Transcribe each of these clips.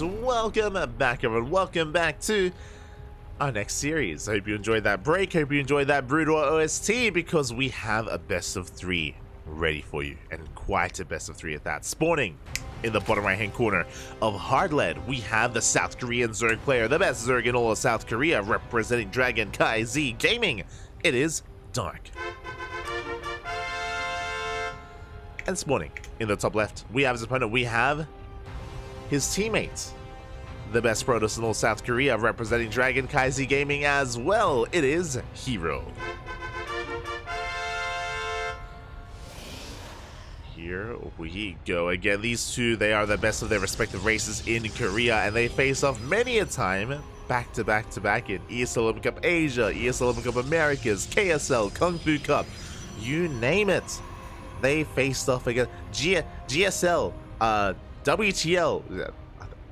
Welcome back, everyone. Welcome back to our next series. I hope you enjoyed that break. Hope you enjoyed that brutal OST, because we have a best of 3 ready for you, and quite a best of 3 at that. Spawning in the bottom right hand corner of Hardlead, we have the South Korean Zerg player, the best Zerg in all of South Korea, representing CranKy Gaming. It is Dark. And spawning in the top left, we have his opponent. We have his teammates, the best Protoss in all South Korea, representing CranKy Gaming as well. It is herO. Here we go again. These two, they are the best of their respective races in Korea, and they face off many a time, back to back to back, in ESL Open Cup Asia, ESL Open Cup Americas, KSL, Kung Fu Cup, you name it. They faced off against GSL, WTL.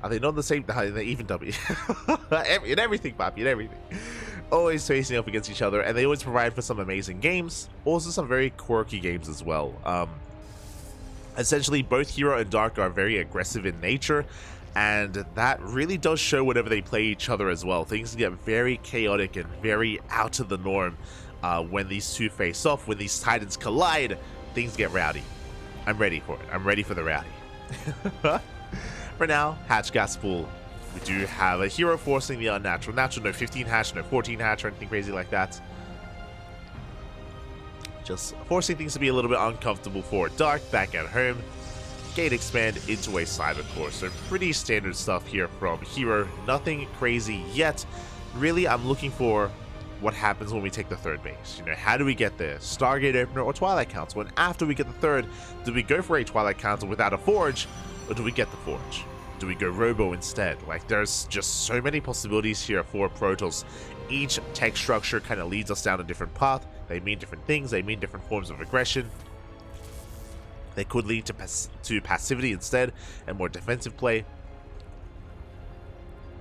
Are they not the same? Even W. in everything, Papi, in everything. Always facing up against each other, and they always provide for some amazing games. Also, some very quirky games as well. Essentially, both herO and Dark are very aggressive in nature, and that really does show whenever they play each other as well. Things get very chaotic and very out of the norm when these two face off. When these titans collide, things get rowdy. I'm ready for it. I'm ready for the rowdy. For now, hatch gas pool. We do have a herO forcing the unnatural. Natural, no 15 hatch, no 14 hatch, or anything crazy like that. Just forcing things to be a little bit uncomfortable for Dark back at home. Gate expand into a cyber core. So pretty standard stuff here from herO. Nothing crazy yet. Really, I'm looking for what happens when we take the third base. You know, how do we get there? Stargate opener or Twilight Council? And after we get the third, do we go for a Twilight Council without a forge, or do we get the forge? Do we go robo instead? Like, there's just so many possibilities here for Protoss. Each tech structure kind of leads us down a different path. They mean different things. They mean different forms of aggression. They could lead to passivity instead and more defensive play.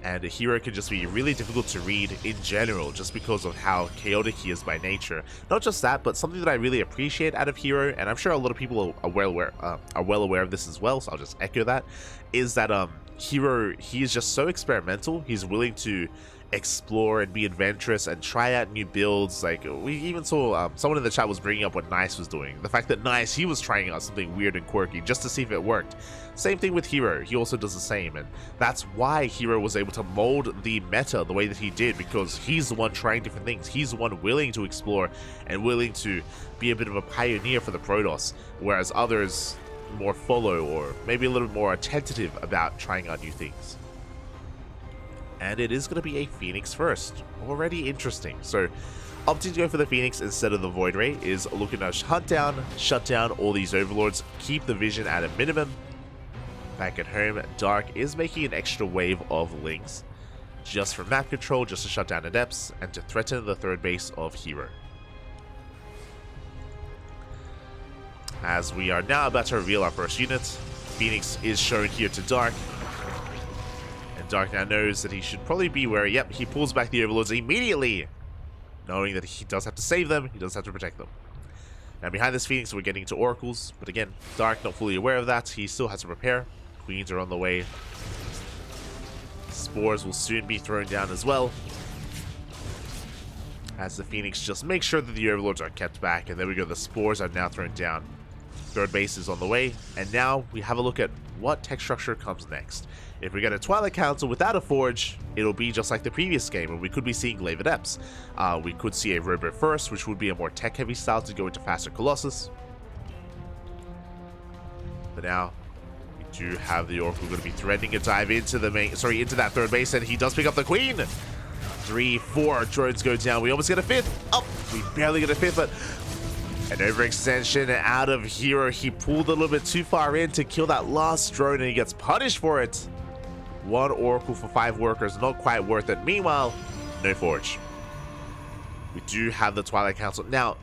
And herO can just be really difficult to read in general, just because of how chaotic he is by nature. Not just that, but something that I really appreciate out of herO, and I'm sure a lot of people are well aware of this as well, so I'll just echo that, is that herO, he is just so experimental. He's willing to explore and be adventurous and try out new builds. Like, we even saw someone in the chat was bringing up what Nice was doing. The fact that Nice, he was trying out something weird and quirky just to see if it worked. Same thing with herO. He also does the same, and that's why herO was able to mold the meta the way that he did, because he's the one trying different things. He's the one willing to explore and willing to be a bit of a pioneer for the Protoss, whereas others more follow, or maybe a little more tentative about trying out new things. And it is going to be a Phoenix first. Already interesting. So, opting to go for the Phoenix instead of the Void Ray is looking to hunt down, shut down all these Overlords, keep the vision at a minimum. Back at home, Dark is making an extra wave of Lings, just for map control, just to shut down Adepts, and to threaten the third base of herO. As we are now about to reveal our first unit, Phoenix is shown here to Dark. Dark now knows that he should probably be wary. Yep, he pulls back the Overlords immediately, knowing that he does have to save them, he does have to protect them. Now behind this Phoenix, we're getting to Oracles, but again, Dark not fully aware of that. He still has to prepare. Queens are on the way. Spores will soon be thrown down as well, as the Phoenix just makes sure that the Overlords are kept back. And there we go, the Spores are now thrown down. Third base is on the way, and now we have a look at what tech structure comes next. If we get a Twilight Council without a Forge, it'll be just like the previous game, and we could be seeing Glaive Adepts. We could see a Robo first, which would be a more tech-heavy style to go into faster Colossus. But now, we do have the Oracle going to be threatening a dive into the into that third base, and he does pick up the Queen. 3, 4 drones go down. We almost get a fifth. Oh, we barely get a fifth, but an overextension out of herO. He pulled a little bit too far in to kill that last drone, and he gets punished for it. 1 Oracle for 5 workers, not quite worth it. Meanwhile, no Forge. We do have the Twilight Council. Now,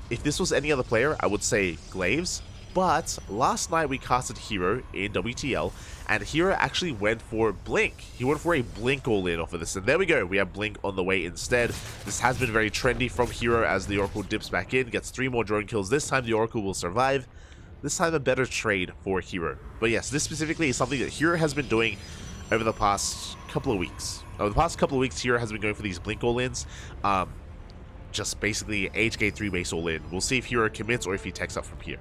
if this was any other player, I would say Glaives, but last night we casted herO in WTL, and herO actually went for Blink. He went for a Blink all-in off of this, and there we go. We have Blink on the way instead. This has been very trendy from herO as the Oracle dips back in, gets 3 more drone kills. This time the Oracle will survive. This time a better trade for herO. But yes, this specifically is something that herO has been doing over the past couple of weeks. Over the past couple of weeks, hero has been going for these blink all-ins. Just basically HK 3 base all-in. We'll see if hero commits or if he techs up from here.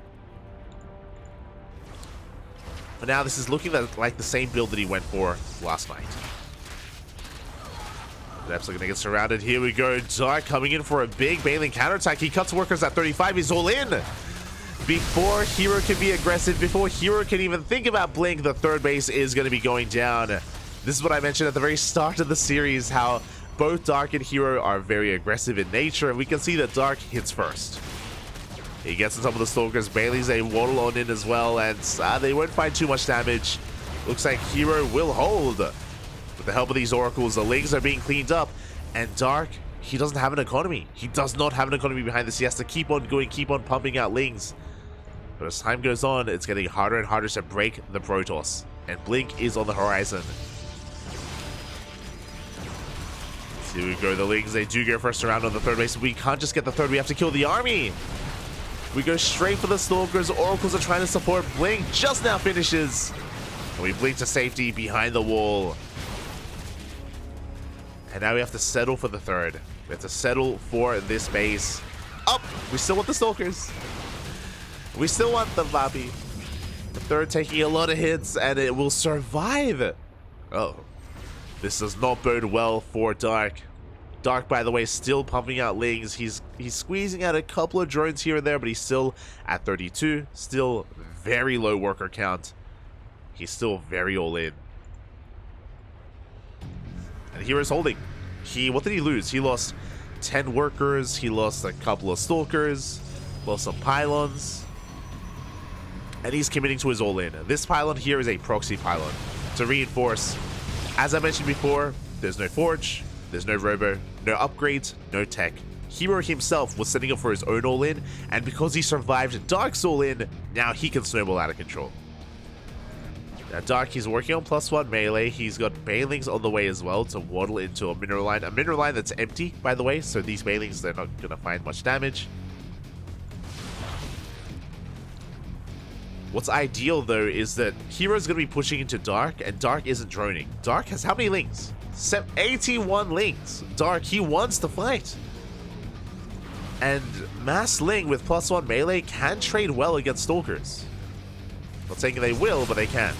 For now, this is looking like the same build that he went for last night. Dep's going to get surrounded. Here we go. Dark coming in for a big Baneling counterattack. He cuts workers at 35. He's all in. Before hero can be aggressive, before hero can even think about blink, the third base is going to be going down. This is what I mentioned at the very start of the series, how both Dark and hero are very aggressive in nature, and we can see that Dark hits first. He gets on top of the Stalkers. Bailey's a waddle on in as well, and they won't find too much damage. Looks like hero will hold. With the help of these oracles, the Lings are being cleaned up, and Dark, he doesn't have an economy. He does not have an economy behind this. He has to keep on going, keep on pumping out Lings. But as time goes on, it's getting harder and harder to break the Protoss, and Blink is on the horizon. Here we go, the Lings, they do go first around on the third base. We can't just get the third, we have to kill the army. We go straight for the Stalkers. Oracles are trying to support. Blink just now finishes. And we blink to safety behind the wall. And now we have to settle for the third. We have to settle for this base. Up! We still want the Stalkers. We still want the Vapi. The third taking a lot of hits, and it will survive. Oh. This does not bode well for Dark. Dark, by the way, still pumping out Lings. He's squeezing out a couple of drones here and there, but he's still at 32. Still very low worker count. He's still very all in. And hero's holding. What did he lose? He lost 10 workers. He lost a couple of Stalkers. Lost some pylons. And he's committing to his all-in. This pylon here is a proxy pylon to reinforce. As I mentioned before, there's no forge, there's no robo, no upgrades, no tech. hero himself was setting up for his own all-in, and because he survived Dark's all-in, now he can snowball out of control. Now Dark, he's working on +1 melee. He's got Banelings on the way as well to waddle into a mineral line. A mineral line that's empty, by the way, so these Banelings, they're not going to find much damage. What's ideal, though, is that hero's going to be pushing into Dark, and Dark isn't droning. Dark has how many Lings? 81 Lings. Dark, he wants to fight. And Mass Ling with +1 melee can trade well against Stalkers. Not saying they will, but they can.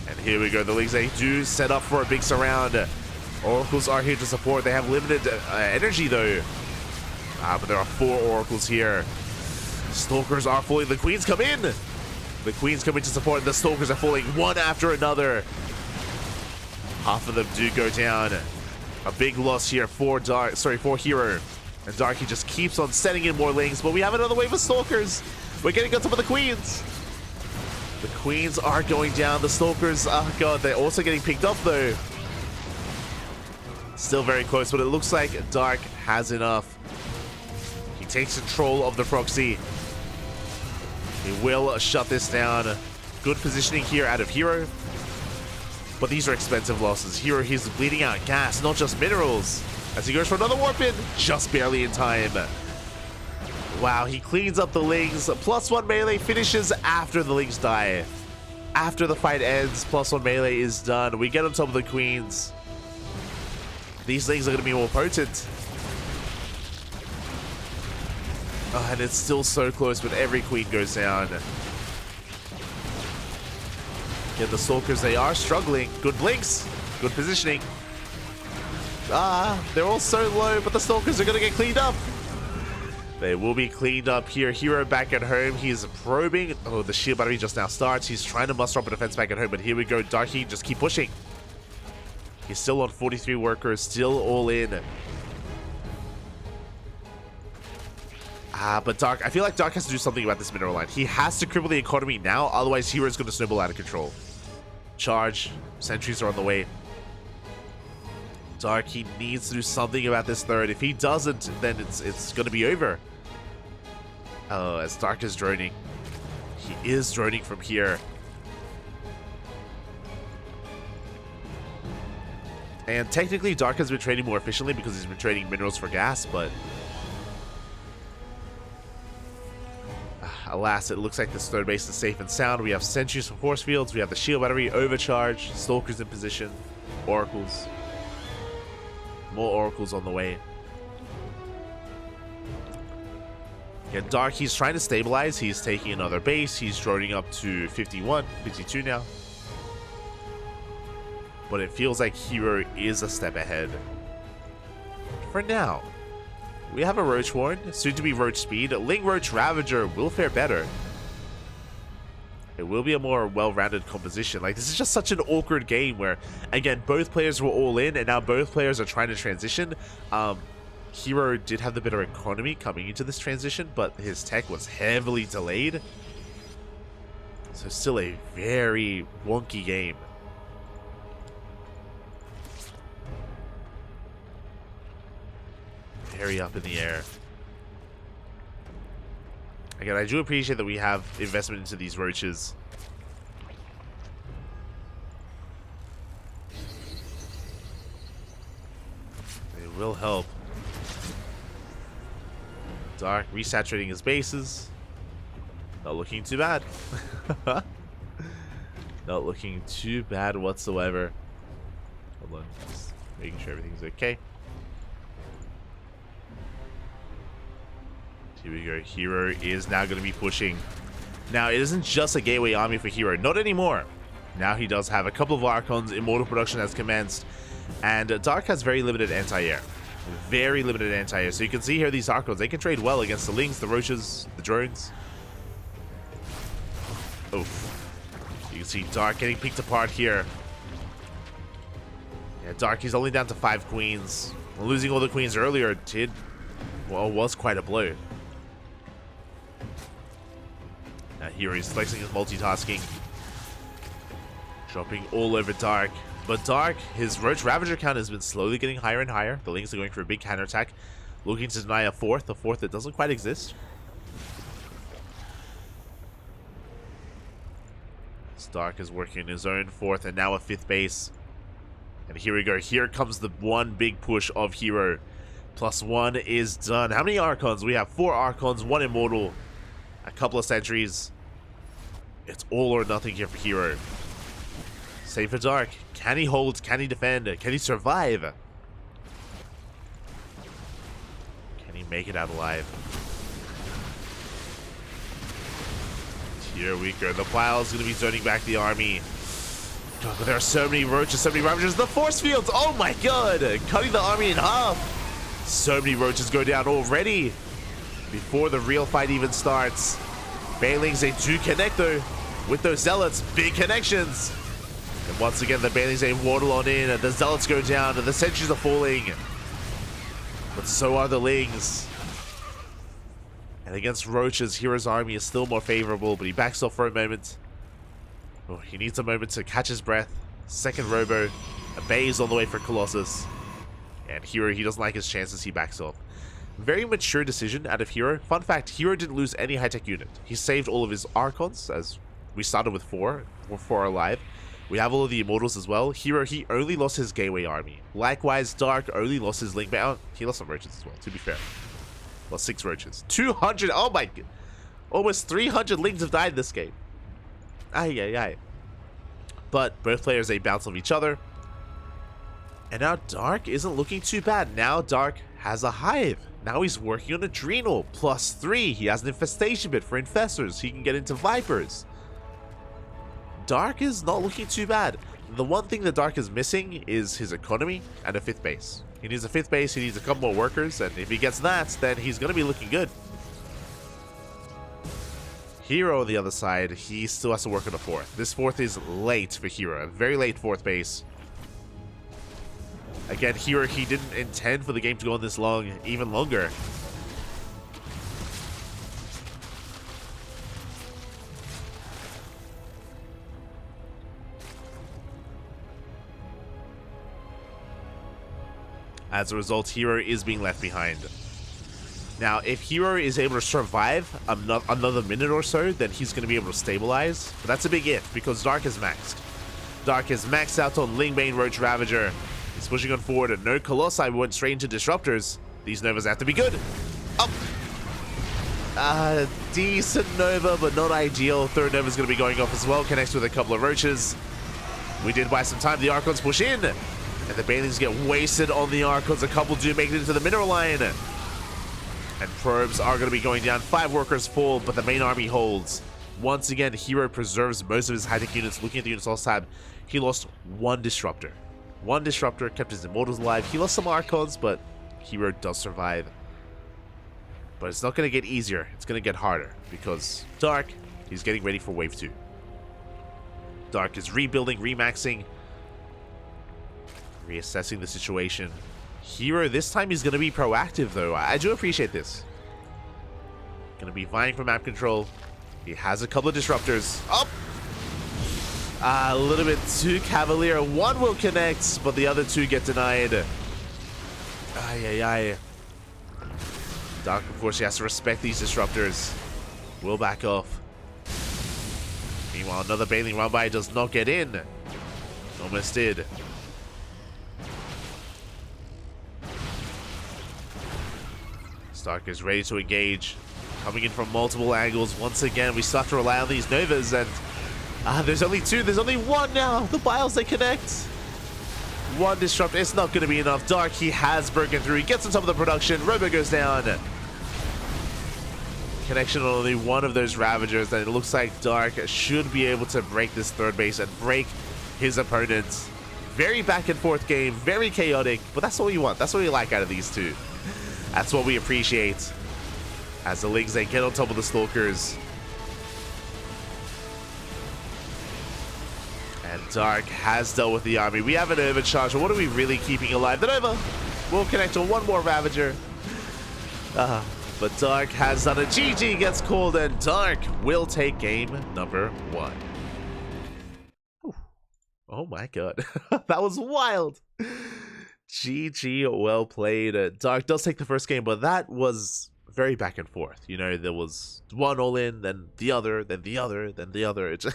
And here we go, the Lings, they do set up for a big surround. Oracles are here to support. They have limited energy, though. But there are 4 Oracles here. Stalkers are falling. The Queens come in. The Queens come in to support, and the Stalkers are falling one after another. Half of them do go down. A big loss here for hero. And Dark, he just keeps on setting in more Lings, but we have another wave of Stalkers. We're getting on top of the Queens. The Queens are going down. The Stalkers, oh god, they're also getting picked up though. Still very close, but it looks like Dark has enough. He takes control of the proxy. He will shut this down. Good positioning here out of hero. But these are expensive losses. Hero, he's bleeding out gas, not just minerals. As he goes for another warp in, just barely in time. Wow, he cleans up the Lings. +1 melee finishes after the Lings die. After the fight ends, +1 melee is done. We get on top of the Queens. These Lings are going to be more potent. Oh, and it's still so close, but every Queen goes down. Yeah, the Stalkers, they are struggling. Good blinks. Good positioning. They're all so low, but the Stalkers are going to get cleaned up. They will be cleaned up here. Hero back at home. He's probing. Oh, the shield battery just now starts. He's trying to muster up a defense back at home, but here we go. Darky, just keep pushing. He's still on 43 workers, still all in. But Dark, I feel like Dark has to do something about this mineral line. He has to cripple the economy now, otherwise Hero's going to snowball out of control. Charge. Sentries are on the way. Dark, he needs to do something about this third. If he doesn't, then it's going to be over. Oh, as Dark is droning. He is droning from here. And technically, Dark has been trading more efficiently because he's been trading minerals for gas, but Alas, it looks like this third base is safe and sound. We have sentries for force fields. We have the shield battery, overcharge, stalkers in position, oracles. More oracles on the way. Yeah, Dark, he's trying to stabilize. He's taking another base. He's droning up to 51, 52 now. But it feels like herO is a step ahead. For now. We have a Roach Warren, soon to be Roach Speed. Ling Roach Ravager will fare better. It will be a more well-rounded composition. Like, this is just such an awkward game where, again, both players were all in, and now both players are trying to transition. herO did have the better economy coming into this transition, but his tech was heavily delayed. So still a very wonky game. Very up in the air. Again, I do appreciate that we have investment into these roaches. It will help. Dark resaturating his bases. Not looking too bad. Not looking too bad whatsoever. Hold on, just making sure everything's okay. Here we go. herO is now going to be pushing. Now, it isn't just a gateway army for herO. Not anymore. Now he does have a couple of Archons. Immortal production has commenced. And Dark has very limited anti-air. Very limited anti-air. So you can see here these Archons. They can trade well against the Lings, the Roaches, the Drones. Oof. You can see Dark getting picked apart here. Yeah, Dark, he's only down to 5 queens. Losing all the queens earlier was quite a blow. Now here he's flexing his multitasking. Dropping all over Dark. But Dark, his Roach Ravager count has been slowly getting higher and higher. The Lings are going for a big counterattack. Looking to deny a fourth that doesn't quite exist. Dark is working his own 4th and now a 5th base. And here we go. Here comes the one big push of herO. +1 is done. How many Archons? We have 4 Archons, 1 Immortal, a couple of sentries. It's all or nothing here for herO. Same for Dark. Can he hold? Can he defend? Can he survive? Can he make it out alive? Here we go. The Plow is going to be zoning back the army. God, but there are so many Roaches, so many Ravagers. The Force Fields! Oh my god! Cutting the army in half. So many Roaches go down already. Before the real fight even starts. Banelings, they do connect though. With those Zealots, big connections. And once again, the Banelings, they waddle on in. And the Zealots go down. And the Sentries are falling. But so are the Lings. And against Roaches, hero's army is still more favorable. But he backs off for a moment. Oh, he needs a moment to catch his breath. Second Robo. A Baze on the way for Colossus. And herO, he doesn't like his chances. He backs off. Very mature decision out of herO. Fun fact, herO didn't lose any high-tech unit. He saved all of his Archons, as we started with 4. 4 alive. We have all of the Immortals as well. herO, he only lost his Gateway army. Likewise, Dark only lost his Link Bound. He lost some Roaches as well, to be fair. Lost 6 Roaches. 200, oh my god. Almost 300 Lings have died this game. Ay. But both players, they bounce off each other. And now Dark isn't looking too bad. Now Dark has a Hive. Now he's working on Adrenal. +3. He has an Infestation bit for Infestors. He can get into Vipers. Dark is not looking too bad. The one thing that Dark is missing is his economy and a 5th base. He needs a 5th base. He needs a couple more workers. And if he gets that, then he's going to be looking good. herO on the other side, he still has to work on a 4th. This 4th is late for herO. A very late 4th base. Again, herO, he didn't intend for the game to go on this long, even longer. As a result, herO is being left behind. Now, if herO is able to survive another minute or so, then he's going to be able to stabilize. But that's a big if, because Dark is maxed. Dark is maxed out on Lingbane Roach Ravager. He's pushing on forward, and no Colossi went straight into Disruptors. These Novas have to be good. Up! decent Nova, but not ideal. Third Nova is going to be going off as well. Connects with a couple of roaches. We did buy some time. The Archons push in. And the Banelings get wasted on the Archons. A couple do make it into the mineral line. And probes are going to be going down. 5 workers fall, but the main army holds. Once again, herO preserves most of his high-tech units. Looking at the units all tab, he lost 1 disruptor. 1 disruptor kept his immortals alive. He lost some Archons, but herO does survive. But it's not going to get easier. It's going to get harder because Dark, he's getting ready for Wave 2. Dark is rebuilding, remaxing, reassessing the situation. herO, this time he's going to be proactive, though. I do appreciate this. Going to be vying for map control. He has a couple of disruptors. Up! A little bit too cavalier. 1 will connect, but the other 2 get denied. Ay, ay, ay. Dark, of course, he has to respect these disruptors. Will back off. Meanwhile, another Baneling run by does not get in. Almost did. Stark is ready to engage. Coming in from multiple angles. Once again, we start to rely on these Novas, and there's only 2. There's only 1 now. The Biles, they connect. 1 disrupt. It's not going to be enough. Dark, he has broken through. He gets on top of the production. Robo goes down. Connection on only 1 of those Ravagers, and it looks like Dark should be able to break this third base and break his opponents. Very back and forth game. Very chaotic, but that's what we want. That's what we like out of these 2. That's what we appreciate. As the Lings, they get on top of the Stalkers. And Dark has dealt with the army. We have an overcharge. What are we really keeping alive? The Nova will connect on 1 more Ravager. But Dark has done it. GG gets called, and Dark will take game number 1. Ooh. Oh my god. That was wild. GG, well played. Dark does take the first game, but that was very back and forth. You know, there was 1 all in, then the other, then the other, then the other. It's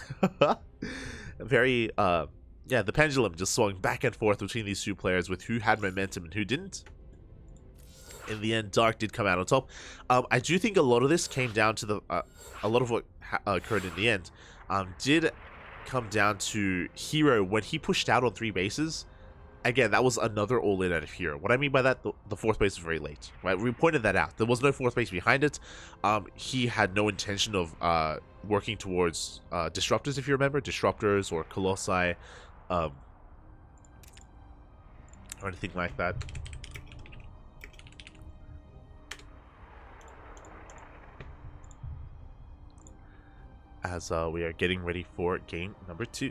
very, yeah, the pendulum just swung back and forth between these 2 players with who had momentum and who didn't. In the end, Dark did come out on top. I do think a lot of this came down to the, a lot of what occurred in the end did come down to herO when he pushed out on 3 bases. Again, that was another all-in out of herO. What I mean by that, the 4th base was very late, right? We pointed that out. There was no 4th base behind it. He had no intention of working towards disruptors, if you remember. Disruptors or Colossi, or anything like that. As we are getting ready for game number 2.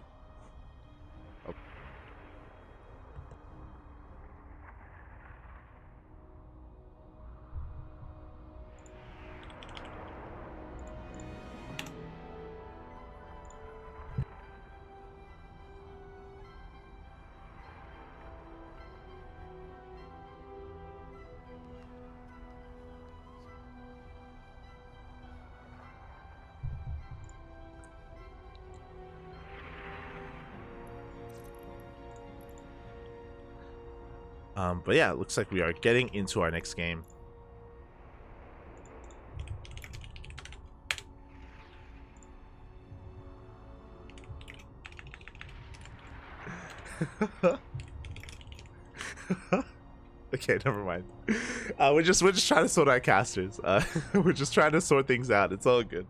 But yeah, it looks like we are getting into our next game. Okay, never mind. We're just trying to sort out casters. We're just trying to sort things out. It's all good.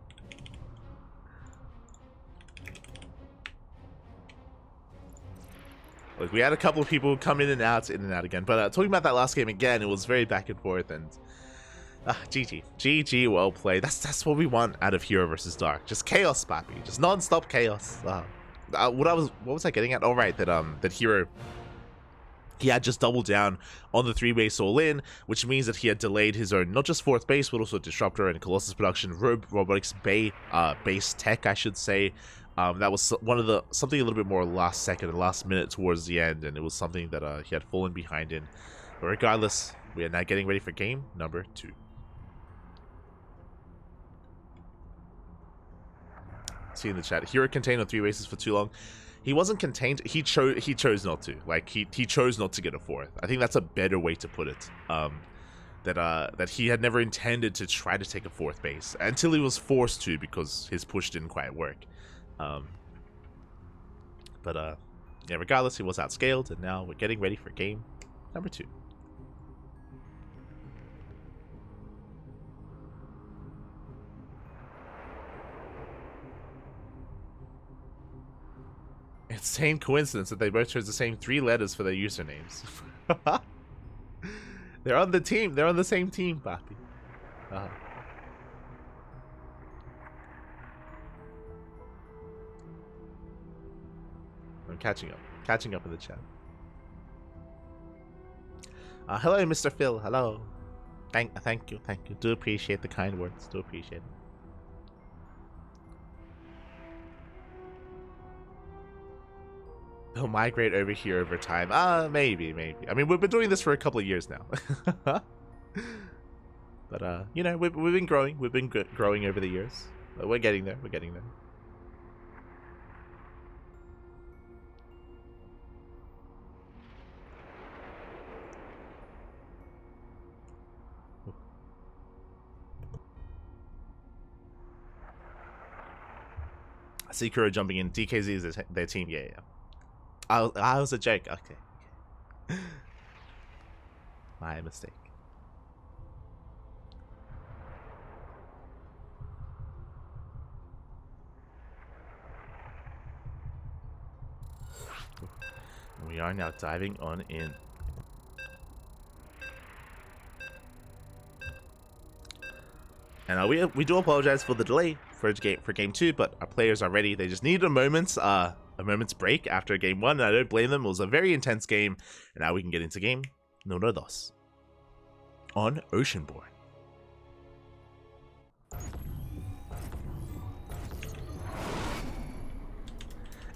Look, we had a couple of people come in and out again. But talking about that last game again, it was very back and forth, and GG. GG, well played. That's what we want out of herO versus Dark. Just chaos, papi. Just non-stop chaos. What was I getting at? Oh, right, that herO, he had just doubled down on the 3-base all-in, which means that he had delayed his own, not just 4th base, but also Disruptor and Colossus production, Robotics base tech, I should say. That was something a little bit more last second and last minute towards the end, and it was something that he had fallen behind in. But regardless, we are now getting ready for game number 2. See in the chat, herO contained on 3 bases for too long. He wasn't contained. He chose not to. Like he chose not to get a 4th. I think that's a better way to put it. that he had never intended to try to take a 4th base until he was forced to because his push didn't quite work. Yeah, regardless, he was outscaled, and now we're getting ready for game number 2. It's the same coincidence that they both chose the same 3 letters for their usernames. They're on the team. They're on the same team, Papi. I'm catching up. Catching up in the chat. Hello, Mr. Phil. Hello. Thank you. Thank you. Do appreciate the kind words. Do appreciate it. He'll migrate over here over time. Maybe. I mean, we've been doing this for a couple of years now. But, you know, we've been growing. We've been growing over the years. We're getting there. We're getting there. I see Kuro jumping in. DKZ is their team. Yeah. I was a joke. Okay. My mistake. We are now diving on in. And we do apologize for the delay for game 2, but our players are ready. They just needed a moment's break after game 1, and I don't blame them. It was a very intense game, and now we can get into game número 2 on Oceanborn.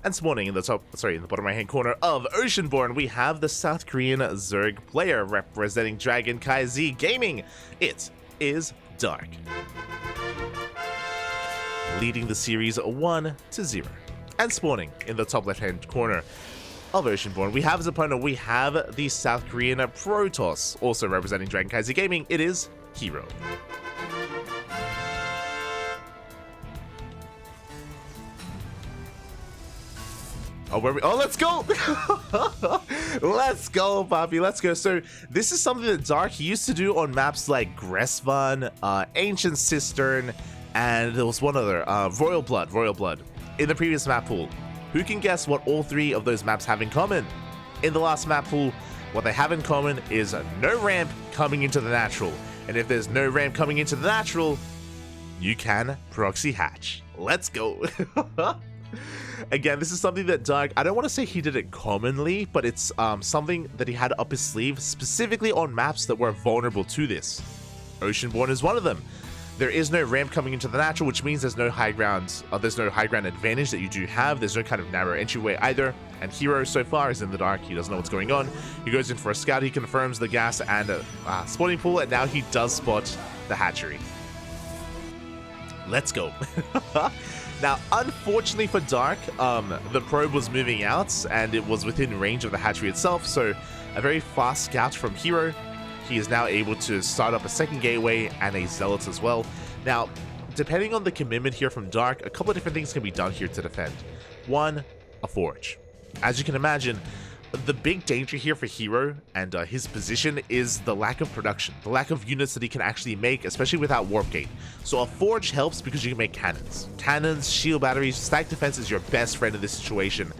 And spawning in the bottom right hand corner of Oceanborn, we have the South Korean Zerg player representing CranKy Z Gaming. It is Dark, leading the series 1-0. And spawning in the top left hand corner of Oceanborn, we have his opponent. We have the South Korean Protoss, also representing CranKy Z Gaming. It is herO. Oh, let's go! Let's go, Poppy. Let's go. So this is something that Dark used to do on maps like Gresvan, Ancient Cistern, and there was one other, Royal Blood. In the previous map pool. Who can guess what all 3 of those maps have in common? In the last map pool, what they have in common is no ramp coming into the natural. And if there's no ramp coming into the natural, you can proxy hatch. Let's go. Again, this is something that Dark, I don't want to say he did it commonly, but it's something that he had up his sleeve, specifically on maps that were vulnerable to this. Oceanborn is one of them. There is no ramp coming into the natural, which means there's no high ground. There's no high ground advantage that you do have. There's no kind of narrow entryway either. And herO so far is in the dark. He doesn't know what's going on. He goes in for a scout. He confirms the gas and spawning pool, and now he does spot the hatchery. Let's go. Now, unfortunately for Dark, the probe was moving out, and it was within range of the hatchery itself. So, a very fast scout from herO. He is now able to start up a second gateway and a zealot as well. Now, depending on the commitment here from Dark, a couple of different things can be done here to defend. One, a forge. As you can imagine, the big danger here for herO and his position is the lack of production, the lack of units that he can actually make, especially without warp gate. So a forge helps because you can make cannons. Cannons, shield batteries, stack defense is your best friend in this situation.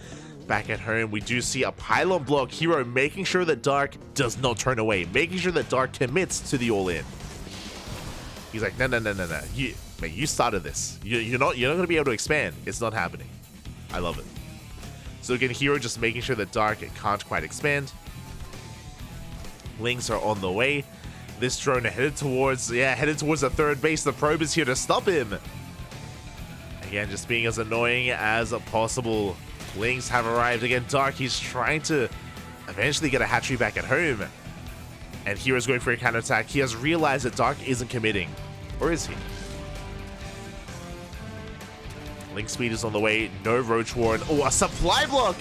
Back at home, we do see a pylon block. herO making sure that Dark does not turn away, making sure that Dark commits to the all-in. He's like, no. You started this. You're not going to be able to expand. It's not happening. I love it. So again, herO just making sure that Dark can't quite expand. Lings are on the way. This drone headed towards the third base. The probe is here to stop him. Again, just being as annoying as possible. Lings have arrived again. Dark, he's trying to eventually get a hatchery back at home. And herO's going for a counterattack. He has realized that Dark isn't committing. Or is he? Link speed is on the way. No Roach Warren. Oh, a supply block!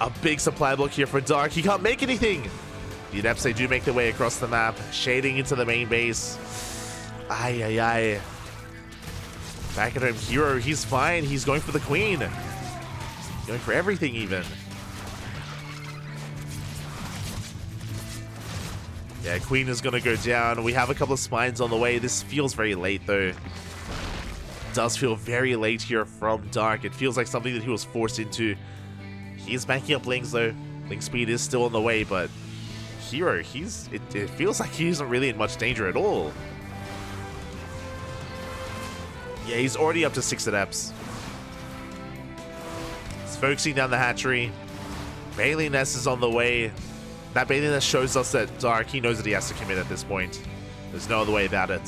A big supply block here for Dark. He can't make anything. The Adepts, they do make their way across the map, shading into the main base. Ay, ay, ay. Back at home, herO, he's fine. He's going for the queen. Going for everything, even. Yeah, queen is going to go down. We have a couple of spines on the way. This feels very late, though. Does feel very late here from Dark. It feels like something that he was forced into. He is backing up Lings, though. Ling speed is still on the way, but herO, it feels like he isn't really in much danger at all. Yeah, he's already up to 6 Adepts. He's focusing down the hatchery. Bailey Nest is on the way. That Bailey Nest shows us that Dark, he knows that he has to commit at this point. There's no other way about it.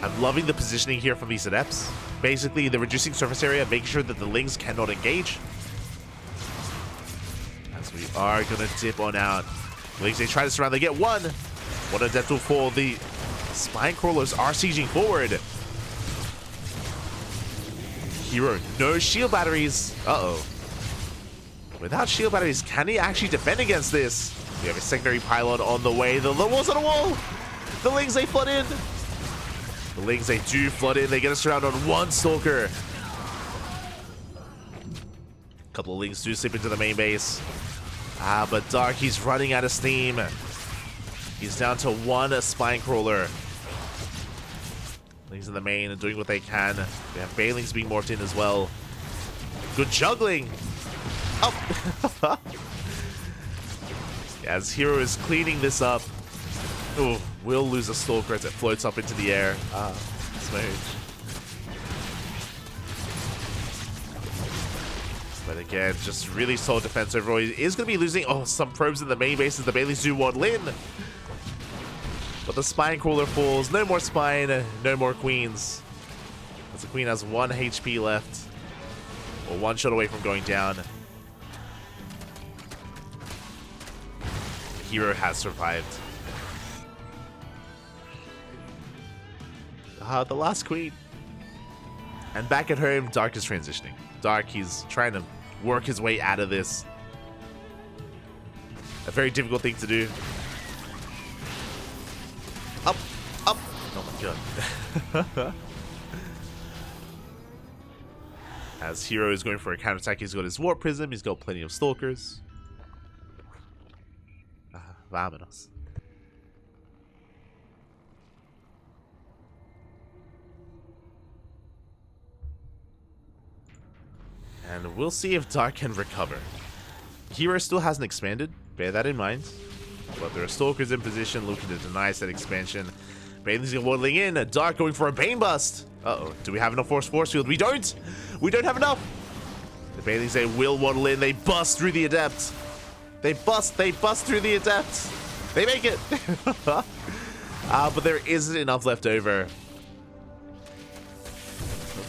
I'm loving the positioning here from these Adepts. Basically, they're reducing surface area, making sure that the Lings cannot engage. As we are going to dip on out. Lings, they try to surround. They get one. One Adept will fall. The Spine Crawlers are sieging forward. herO, no shield batteries. Uh-oh. Without shield batteries, can he actually defend against this? We have a secondary pylon on the way. The walls on the wall. The Lings, they flood in. The Lings, they do flood in. They get us around on one Stalker. A couple of Lings do slip into the main base. But Dark, he's running out of steam. He's down to one Spine Crawler. Lings in the main and doing what they can. We have Bailings being morphed in as well. Good juggling. Oh. As herO is cleaning this up. Ooh, we'll lose a Stalker as it floats up into the air. Smooth. But again, just really solid defense overall. He is going to be losing some probes in the main base as the Baileys do waddle in. But the Spine Crawler falls. No more Spine, no more Queens. As the Queen has 1 HP left. Or 1 shot away from going down. herO has survived. The last Queen. And back at home, Dark is transitioning. Dark, he's trying to work his way out of this. A very difficult thing to do. Up, up. Oh my god. As herO is going for a counterattack, he's got his Warp Prism, he's got plenty of Stalkers. Vámonos. And we'll see if Dark can recover. herO still hasn't expanded, bear that in mind. But there are Stalkers in position looking to deny that expansion. Bailey's waddling in, Dark going for a Bane Bust. Uh-oh, do we have enough force field? We don't! We don't have enough! The Baileys, they will waddle in, they bust through the Adept. They bust through the Adept. They make it! But there isn't enough left over.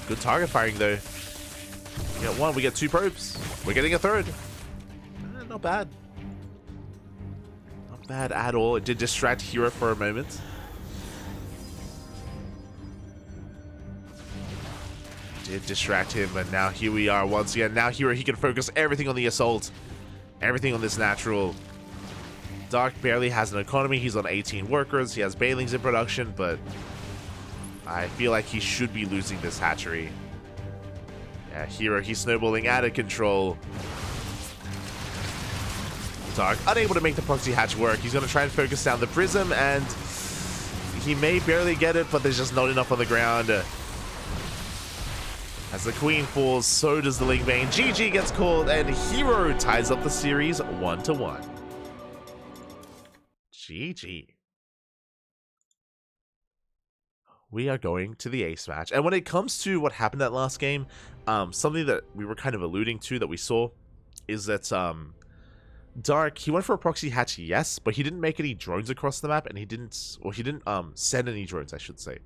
Good target firing though. We get 1, we get 2 probes. We're getting a 3rd. Not bad. Not bad at all. It did distract herO for a moment. Did distract him, but now here we are once again. Now herO, he can focus everything on the assault. Everything on this natural. Dark barely has an economy. He's on 18 workers. He has Bailings in production, but I feel like he should be losing this hatchery. Yeah, herO, he's snowballing out of control. Dark unable to make the proxy hatch work. He's going to try and focus down the prism, and he may barely get it, but there's just not enough on the ground. As the Queen falls, so does the Ling Bane. GG gets called, and herO ties up the series 1-1. GG. We are going to the ace match. And when it comes to what happened that last game, something that we were kind of alluding to that we saw is that Dark, he went for a proxy hatch, yes, but he didn't make any drones across the map, and he didn't send any drones, I should say.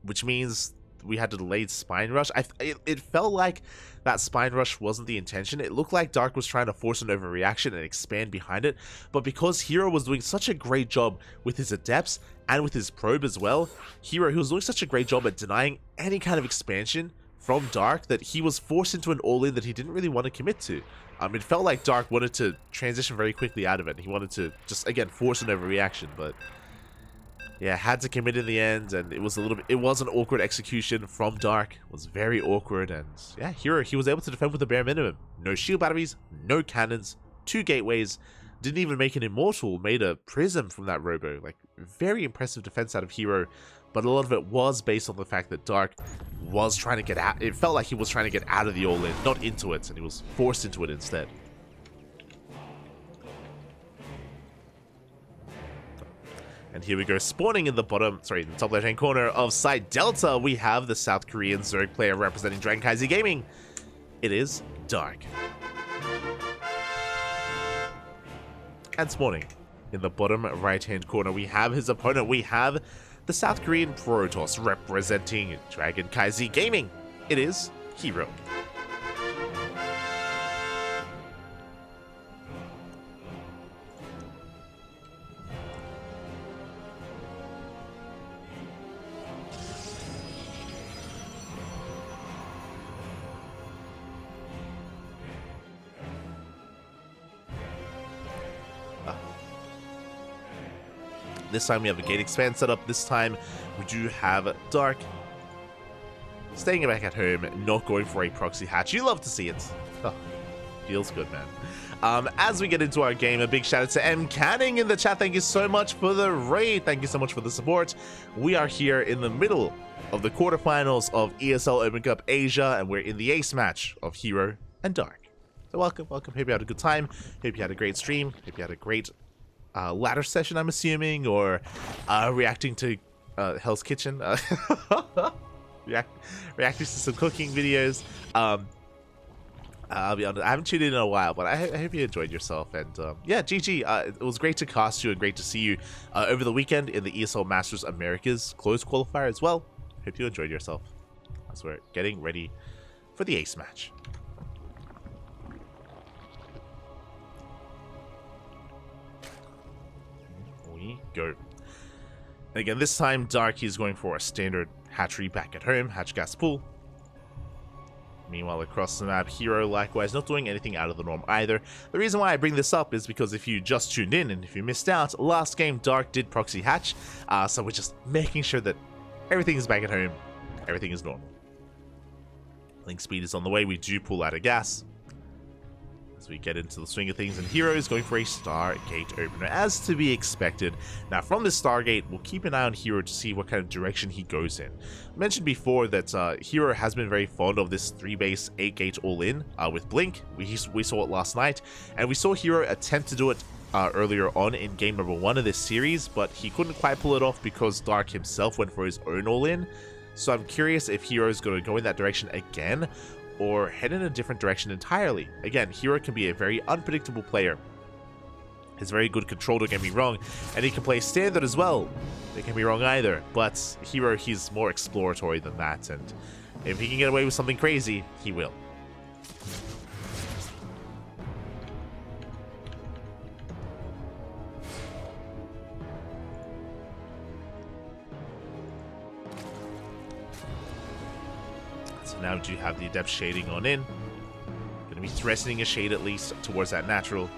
Which means we had a delayed Spine Rush. It felt like that Spine Rush wasn't the intention. It looked like Dark was trying to force an overreaction and expand behind it, but because herO was doing such a great job with his Adepts and with his probe as well, herO, he was doing such a great job at denying any kind of expansion from Dark that he was forced into an all-in that he didn't really want to commit to. It felt like Dark wanted to transition very quickly out of it. He wanted to just, again, force an overreaction, but yeah, had to commit in the end, and it was an awkward execution from Dark. It was very awkward, and yeah, herO, he was able to defend with the bare minimum. No shield batteries, no cannons, 2 gateways, didn't even make an immortal, made a prism from that robo. Like, very impressive defense out of herO, but a lot of it was based on the fact that Dark was trying to get out. It felt like he was trying to get out of the all-in, not into it, and he was forced into it instead. And here we go, spawning in the the top left-hand corner of site Delta, we have the South Korean Zerg player representing CranKy Gaming. It is Dark. And spawning in the bottom right-hand corner, we have his opponent. We have the South Korean Protoss representing CranKy Gaming. It is herO. This time we have a gate expand set up. This time we do have Dark staying back at home, not going for a proxy hatch. You love to see it. Oh, feels good, man. As we get into our game, a big shout out to M Canning in the chat. Thank you so much for the raid. Thank you so much for the support. We are here in the middle of the quarterfinals of ESL Open Cup Asia, and we're in the ace match of herO and Dark. So welcome. Hope you had a good time. Hope you had a great stream. Hope you had a great ladder session, I'm assuming, or reacting to Hell's Kitchen, reacting to some cooking videos. I'll be honest, I haven't tuned in a while, but I hope you enjoyed yourself. And yeah, GG. It was great to cast you and great to see you over the weekend in the ESL Masters Americas closed qualifier as well. Hope you enjoyed yourself as we're getting ready for the ace match. Go. Again, this time Dark is going for a standard hatchery back at home, hatch gas pool. Meanwhile, across the map, herO likewise not doing anything out of the norm either. The reason why I bring this up is because if you just tuned in and if you missed out, last game Dark did proxy hatch, so we're just making sure that everything is back at home, everything is normal. Link speed is on the way, we do pull out of gas. As we get into the swing of things, and herO is going for a Stargate opener, as to be expected. Now, from this Stargate, we'll keep an eye on herO to see what kind of direction he goes in. I mentioned before that herO has been very fond of this 3-base 8-gate all-in with Blink. We saw it last night, and we saw herO attempt to do it earlier on in game number 1 of this series, but he couldn't quite pull it off because Dark himself went for his own all-in. So I'm curious if herO is going to go in that direction again, or head in a different direction entirely. Again, herO can be a very unpredictable player. He's very good control, don't get me wrong, and he can play standard as well. They can't be wrong either, but herO, he's more exploratory than that, and if he can get away with something crazy, he will. Now do you have the adept shading on in? Gonna be threatening a shade at least towards that natural.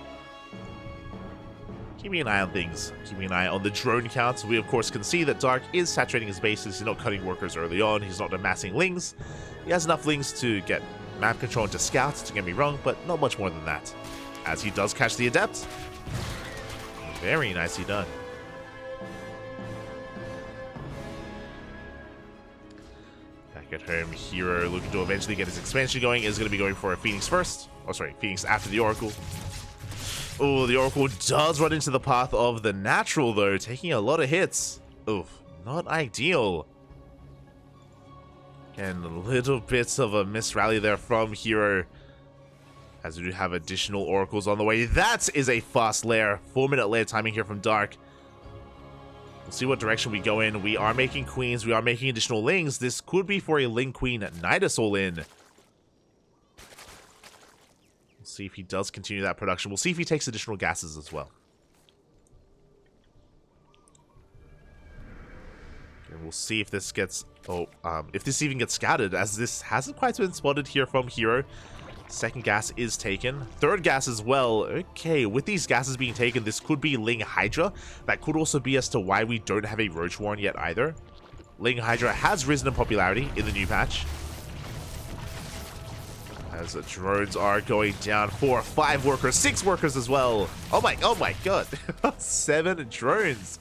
Keeping an eye on things. Keeping an eye on the drone count. We of course can see that Dark is saturating his bases. He's not cutting workers early on. He's not amassing lings. He has enough lings to get map control into scouts, don't get me wrong, but not much more than that. As he does catch the adept. Very nicely done. At home, herO looking to eventually get his expansion going, is going to be going for a Phoenix first. Oh, sorry, Phoenix after the Oracle. Oh, the Oracle does run into the path of the natural, though, taking a lot of hits. Oof, not ideal. And a little bit of a misrally there from herO, as we do have additional Oracles on the way. That is a fast lair. 4-minute lair timing here from Dark. We'll see what direction we go in. We are making queens. We are making additional lings. This could be for a Ling Queen Nidus all-in. We'll see if he does continue that production. We'll see if he takes additional gases as well. And we'll see if this gets... Oh, if this even gets scouted, as this hasn't quite been spotted here from herO. Second gas is taken. Third gas as well. Okay, with these gases being taken, this could be Ling Hydra. That could also be as to why we don't have a Roach Warren yet either. Ling Hydra has risen in popularity in the new patch, as the drones are going down. 4, 5 workers, 6 workers as well. Oh my god. 7 drones.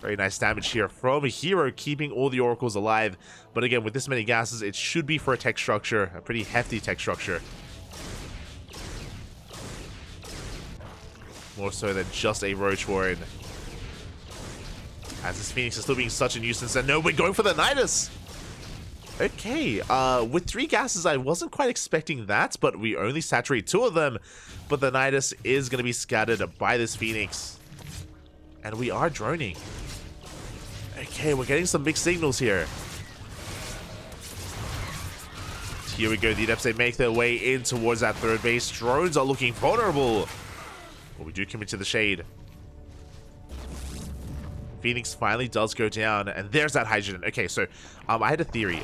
Very nice damage here from herO, keeping all the oracles alive. But again, with this many gases, it should be for a tech structure, a pretty hefty tech structure. More so than just a Roach Warren. As this Phoenix is still being such a nuisance. And no, we're going for the Nidus. Okay, with 3 gases, I wasn't quite expecting that, but we only saturate 2 of them. But the Nidus is going to be scattered by this Phoenix. And we are droning. Okay, we're getting some mixed signals here. Here we go, the Adepts, they make their way in towards that third base. Drones are looking vulnerable. But we do commit to the shade. Phoenix finally does go down, and there's that hydrogen. Okay, so I had a theory.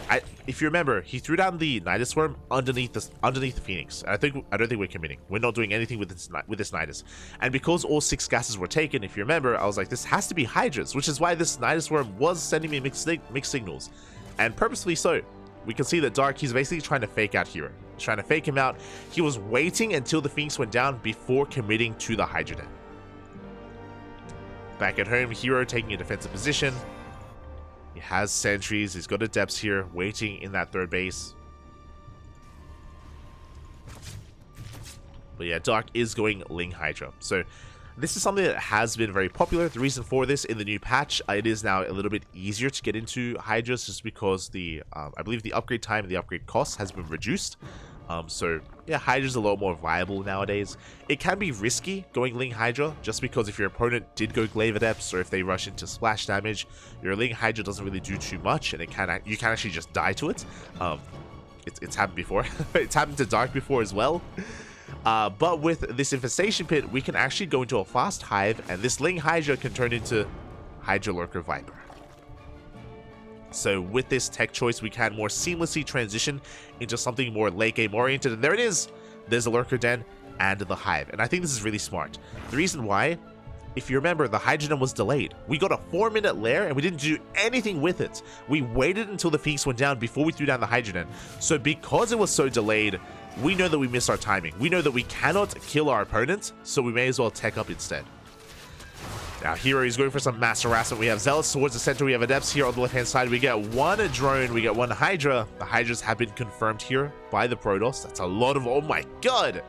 If you remember, he threw down the Nidus Worm underneath the Phoenix. And I don't think we're committing. We're not doing anything with this Nidus. And because all 6 gases were taken, if you remember, I was like, this has to be Hydras, which is why this Nidus Worm was sending me mixed signals, and purposefully so. We can see that Dark, he's basically trying to fake out herO. He's trying to fake him out. He was waiting until the Phoenix went down before committing to the hydrogen. Back at home, herO taking a defensive position. He has sentries. He's got Adepts here waiting in that third base. But yeah, Dark is going Ling Hydra. So this is something that has been very popular. The reason for this, in the new patch, it is now a little bit easier to get into Hydras, just because the I believe the upgrade time and the upgrade cost has been reduced. So yeah, Hydra's a lot more viable nowadays. It can be risky going Ling Hydra, just because if your opponent did go Glaive Adepts, or if they rush into splash damage, your Ling Hydra doesn't really do too much, and you can actually just die to it. It's happened before. It's happened to Dark before as well. But with this Infestation Pit, we can actually go into a fast hive, and this Ling Hydra can turn into Hydra Lurker Viper. So with this tech choice, we can more seamlessly transition into something more late game oriented. And there it is. There's a Lurker Den and the hive. And I think this is really smart. The reason why, if you remember, the hydrogen was delayed. We got a 4-minute lair and we didn't do anything with it. We waited until the Phoenix went down before we threw down the hydrogen. So because it was so delayed, we know that we missed our timing. We know that we cannot kill our opponent, so we may as well tech up instead. Now herO is going for some mass harassment. We have Zealots towards the center. We have Adepts here on the left-hand side. We get 1 drone. We get 1 Hydra. The Hydras have been confirmed here by the Protoss. That's a lot of... Oh my god!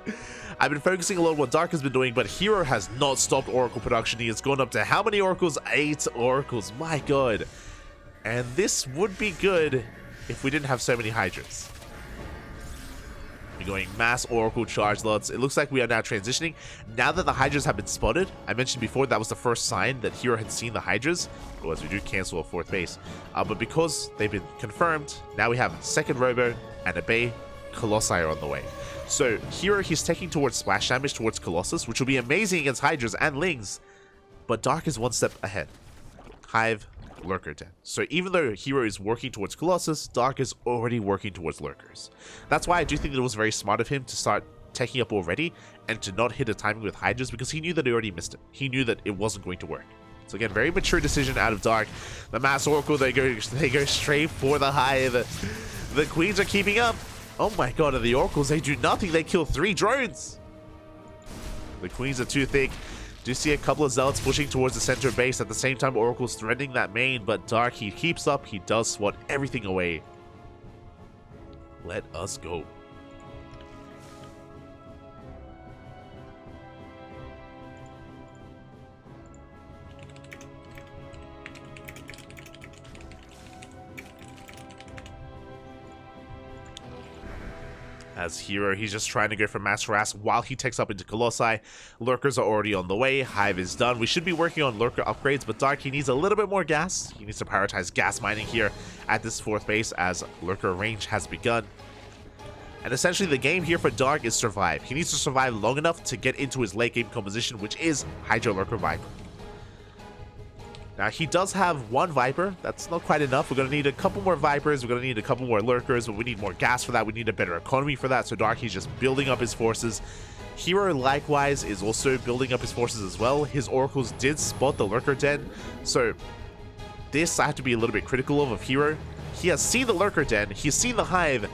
I've been focusing a lot on what Dark has been doing, but herO has not stopped Oracle production. He has gone up to how many Oracles? 8 Oracles. My god. And this would be good if we didn't have so many Hydras. We're going mass Oracle charge lots. It looks like we are now transitioning. Now that the Hydras have been spotted, I mentioned before that was the first sign that herO had seen the Hydras. Otherwise, we do cancel a 4th base. But because they've been confirmed, now we have 2nd Robo and a Bay. Colossi are on the way. So herO, he's taking towards splash damage towards Colossus, which will be amazing against Hydras and Lings. But Dark is 1 step ahead. Hive, Lurker Den. So even though herO is working towards Colossus, Dark is already working towards Lurkers. That's why I do think that it was very smart of him to start taking up already and to not hit a timing with Hydras, because he knew that he already missed it. He knew that it wasn't going to work. So again, very mature decision out of Dark. The Mass Oracle, they go straight for the Hive. The Queens are keeping up. Oh my god, and the Oracles, they do nothing. They kill 3 drones. The Queens are too thick. Do see a couple of Zealots pushing towards the center base. At the same time, Oracle's threatening that main, but Dark, he keeps up. He does swat everything away. Let us go. As herO, he's just trying to go for mass harass while he takes up into Colossi. Lurkers are already on the way. Hive is done. We should be working on Lurker upgrades, but Dark, he needs a little bit more gas. He needs to prioritize gas mining here at this 4th base as Lurker range has begun. And essentially the game here for Dark is survive. He needs to survive long enough to get into his late game composition, which is Hydra Lurker Viper. Now, he does have one Viper. That's not quite enough. We're going to need a couple more Vipers. We're going to need a couple more Lurkers, but we need more gas for that. We need a better economy for that. So Darky's just building up his forces. herO, likewise, is also building up his forces as well. His Oracles did spot the Lurker Den. So this I have to be a little bit critical of herO. He has seen the Lurker Den. He's seen the Hive.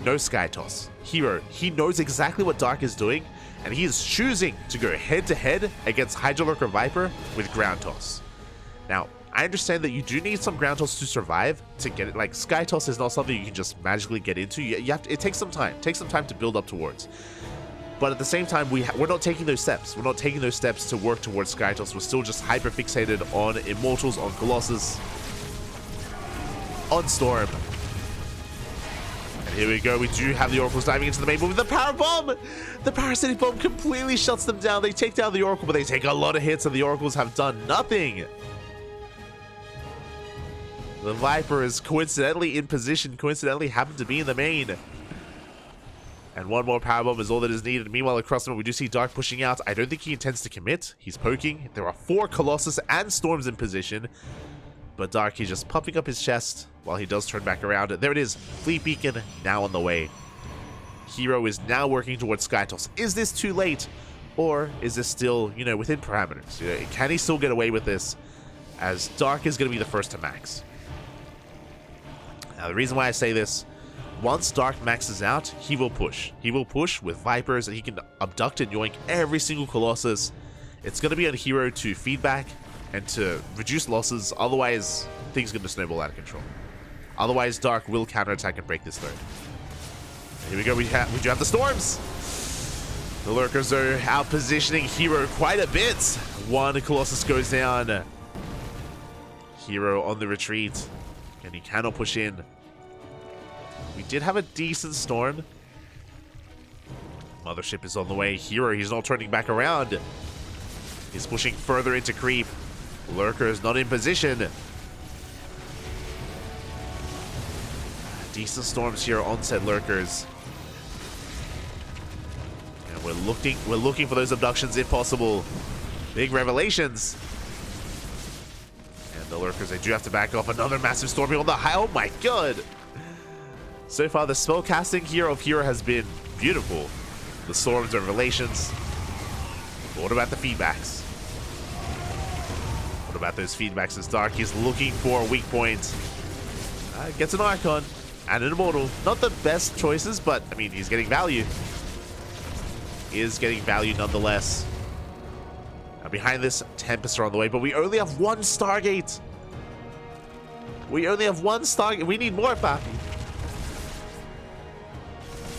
No Sky Toss. herO, he knows exactly what Dark is doing, and he is choosing to go head-to-head against Hydra Lurker Viper with Ground Toss. Now, I understand that you do need some Ground Toss to survive, to get it. Like, Sky Toss is not something you can just magically get into. You have to, it takes some time. It takes some time to build up towards. But at the same time, we're not taking those steps. We're not taking those steps to work towards Sky Toss. We're still just hyper-fixated on Immortals, on Colossus, on Storm. And here we go. We do have the Oracles diving into the main move with the Power Bomb. The Parasitic Bomb completely shuts them down. They take down the Oracle, but they take a lot of hits, and the Oracles have done nothing. The Viper is coincidentally in position, coincidentally happened to be in the main. And one more Power Bomb is all that is needed. Meanwhile, across the map, we do see Dark pushing out. I don't think he intends to commit. He's poking. There are 4 Colossus and Storms in position. But Dark, he's just puffing up his chest while he does turn back around. There it is. Fleet Beacon now on the way. herO is now working towards Sky Toss. Is this too late? Or is this still, you know, within parameters? You know, can he still get away with this? As Dark is going to be the first to max. Now, the reason why I say this, once Dark maxes out, he will push. He will push with Vipers, and he can abduct and yoink every single Colossus. It's going to be on herO to feedback and to reduce losses. Otherwise, things are going to snowball out of control. Otherwise, Dark will counterattack and break this third. Here we go. We do have the Storms. The Lurkers are out positioning herO quite a bit. One Colossus goes down. herO on the retreat. And he cannot push in. We did have a decent Storm. Mothership is on the way. herO, he's not turning back around. He's pushing further into creep. Lurker is not in position. Decent Storms here on said Lurkers. And we're looking for those abductions if possible. Big revelations. The Lurkers, they do have to back off. Another massive Storming on the high. Oh my god! So far, the spell casting here of herO has been beautiful. The Storms are relations. But what about the feedbacks? What about those feedbacks as Dark is looking for a weak point? Gets an Archon and an Immortal. Not the best choices, but I mean, he's getting value. He is getting value nonetheless. Behind this, Tempest are on the way, but we only have 1 Stargate. We only have 1 Stargate. We need more, Papi.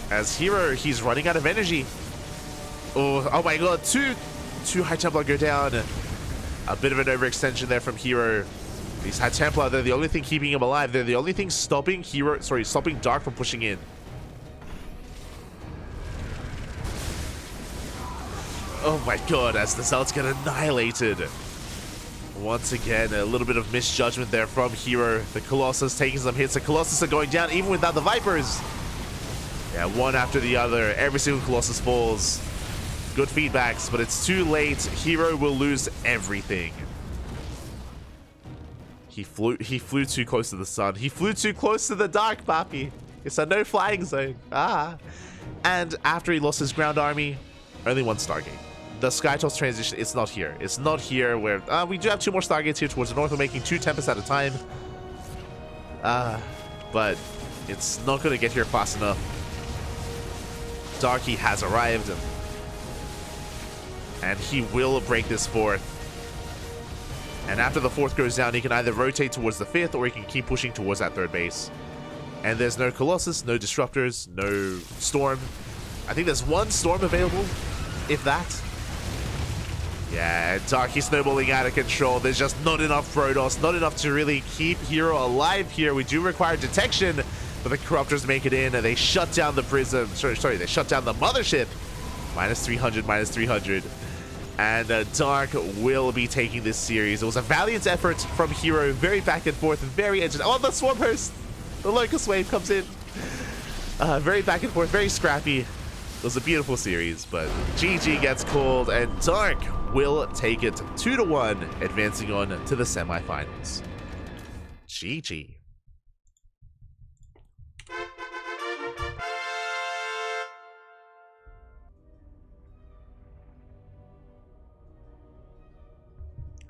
As herO, he's running out of energy. Oh my god, two High Templar go down. A bit of an overextension there from herO. These High Templar, they're the only thing keeping him alive. They're the only thing stopping stopping Dark from pushing in. Oh my god, as the Zealots get annihilated. Once again, a little bit of misjudgment there from herO. The Colossus taking some hits. The Colossus are going down even without the Vipers. Yeah, one after the other. Every single Colossus falls. Good feedbacks, but it's too late. herO will lose everything. He flew too close to the sun. He flew too close to the dark, Papi. It's a no flying zone. And after he lost his ground army, only 1 Stargate. The Sky Toss transition, it's not here. It's not here where... we do have 2 more Stargates here towards the north. We're making 2 Tempests at a time. But it's not going to get here fast enough. Darky has arrived. And he will break this 4th. And after the 4th goes down, he can either rotate towards the 5th or he can keep pushing towards that 3rd base. And there's no Colossus, no Disruptors, no Storm. I think there's 1 Storm available, if that. Yeah, Darky snowballing out of control. There's just not enough Protoss, not enough to really keep herO alive here. We do require detection, but the Corruptors make it in, and they shut down the Prism. Sorry, they shut down the Mothership. -300, -300. And Dark will be taking this series. It was a valiant effort from herO, very back and forth, very edgy. Oh, the Swarm Host! The Locust Wave comes in. Very back and forth, very scrappy. It was a beautiful series, but GG gets called, and Dark will take it 2-1, advancing on to the semifinals. GG.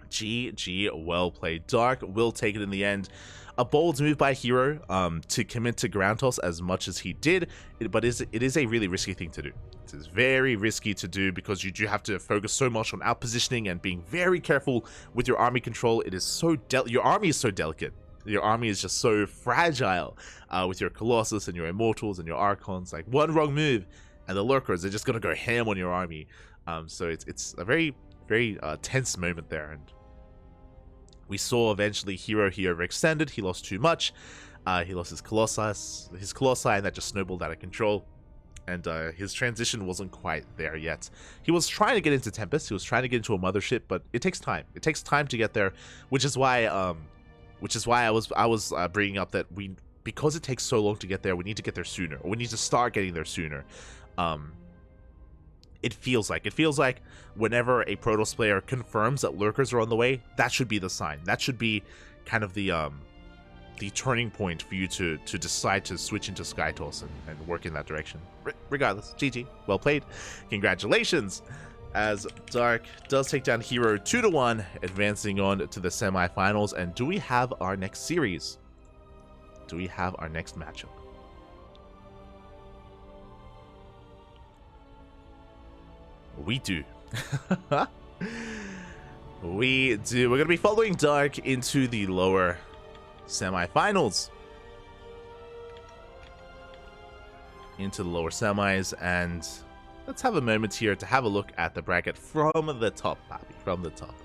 GG, well played. Dark will take it in the end. A bold move by herO to commit to ground toss as much as he did, but it is a really risky thing to do. It is very risky to do because you do have to focus so much on outpositioning and being very careful with your army control. It is so your army is so delicate. Your army is just so fragile with your Colossus and your Immortals and your Archons. Like one wrong move and the Lurkers are just gonna go ham on your army. So it's a very tense moment there, and we saw eventually herO he overextended. He lost too much. He lost his Colossi, and that just snowballed out of control. And his transition wasn't quite there yet. He was trying to get into Tempest. He was trying to get into a mothership, but it takes time. It takes time to get there, which is why I was bringing up that because it takes so long to get there, we need to get there sooner, or we need to start getting there sooner. It feels like whenever a Protoss player confirms that Lurkers are on the way, that should be the sign. That should be kind of the turning point for you to decide to switch into SkyToss and work in that direction. Regardless, GG, well played. Congratulations, as Dark does take down herO 2-1, advancing on to the semifinals. And do we have our next series? Do we have our next matchup? We do. We do. We're going to be following Dark into the lower semifinals. Into the lower semis, and let's have a moment here to have a look at the bracket from the top, Bobby, from the top.